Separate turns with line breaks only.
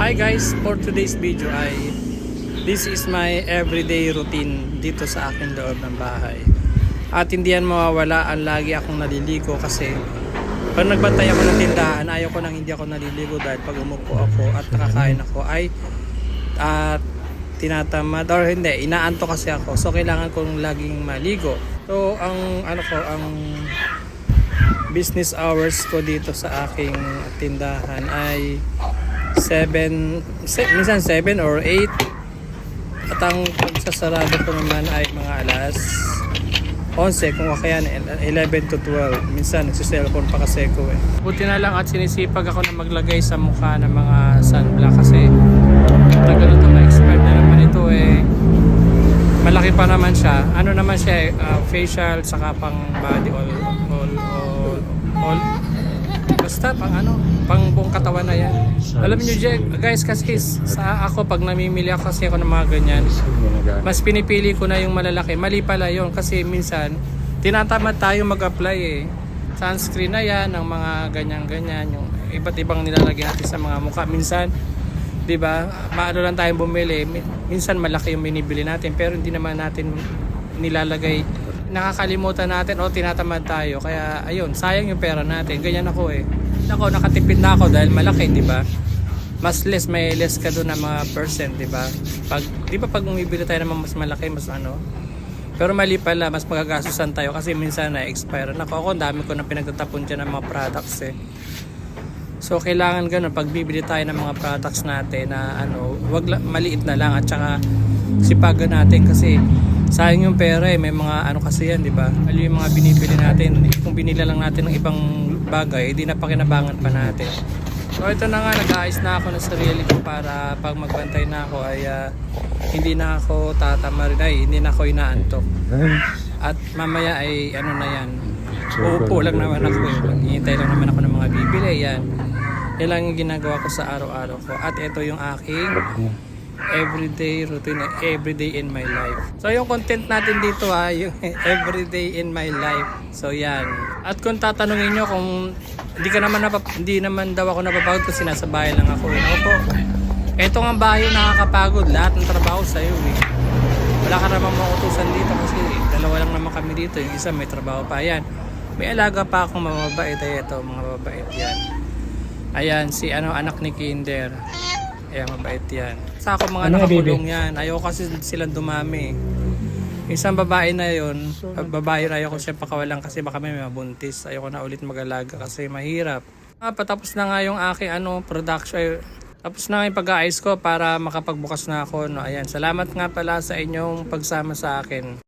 Hi guys, for today's video ay this is my everyday routine dito sa aking loob ng bahay. At hindi yan mawawala, ang lagi akong naliligo kasi pag nagbantay ako ng tindahan, ayaw ko nang hindi ako naliligo dahil pag umupo ako at nakakain ako ay tinatamad or hindi, inaanto kasi ako. So kailangan kong laging maligo. So ang business hours ko dito sa aking tindahan ay 7, minsan 7 or 8. At ang pagsasarado ko naman ay mga alas 11, kung kaya 11 to 12. Minsan nagsiselfone pa kasi ko eh. Buti na lang at sinisipag ako na maglagay sa mukha ng mga sunblock kasi tagal ito ma-expert na naman ito eh. Malaki pa naman siya. Ano naman siya facial saka pang body all basta pang buong katawan na yan. Alam niyo guys, kasi sa ako pag namimili ako kasi ako ng mga ganyan, mas pinipili ko na yung malalaki. Mali pala yun kasi minsan tinatamad tayo mag-apply eh. Sunscreen na yan, ng mga ganyan-ganyan, yung iba't ibang nilalagay natin sa mga mukha. Minsan, di ba, maano lang tayong bumili, minsan malaki yung binibili natin pero hindi naman natin nilalagay. Nakakalimutan natin o tinatamad tayo, kaya ayun, sayang yung pera natin. Ganyan ako eh. Ako, nakatipid na ako dahil malaki, di ba? Mas less, may less ka doon na mga percent, di ba? Di ba pag umibili tayo naman mas malaki, mas ano? Pero mali pala, mas magagastusan tayo kasi minsan na-expire na ako. Ang dami ko na pinagtatapon dyan ng mga products eh. So kailangan ganun, pag bibili tayo ng mga products natin na maliit na lang at saka sipagan natin kasi sayang yung pera eh. May mga kasi yan, di ba? Mali yung mga binibili natin. Kung binila lang natin ng ibang bagay, hindi na pakinabangan pa natin. So ito na nga, nag-aayos na ako ng sarili ko para pag magbantay na ako ay hindi na ako tatamarin, hindi na ako inaantok. At mamaya ay na yan, uupo lang naman ako eh. Hihintay lang naman ako ng mga bibili. Yan lang yung ginagawa ko sa araw-araw ko. At ito yung aking everyday routine, everyday in my life. So yung content natin dito yung everyday in my life. So yan. At kung tatanungin nyo kung hindi naman daw ako napapagod kasi nasa bahay lang ako. Opo. Ito nga bahay yung nakakapagod. Lahat ng trabaho sa'yo eh. Wala ka naman mautusan dito kasi dalawa lang naman kami dito. Yung isa may trabaho pa. Ayan. May alaga pa akong mababait. Ito, mga babait yan. Ayan, si anak ni Kinder. Ayan, mabait yan. Sa ako mga nakakulong yan. Ayaw kasi silang dumami. Isang babae na yun, babae na ayaw ko siya pakawalan kasi baka may mabuntis. Ayaw ko na ulit mag-alaga kasi mahirap. Patapos na nga yung aking production. Tapos na nga yung pag-aayos ko para makapagbukas na ako. Ayan, salamat nga pala sa inyong pagsama sa akin.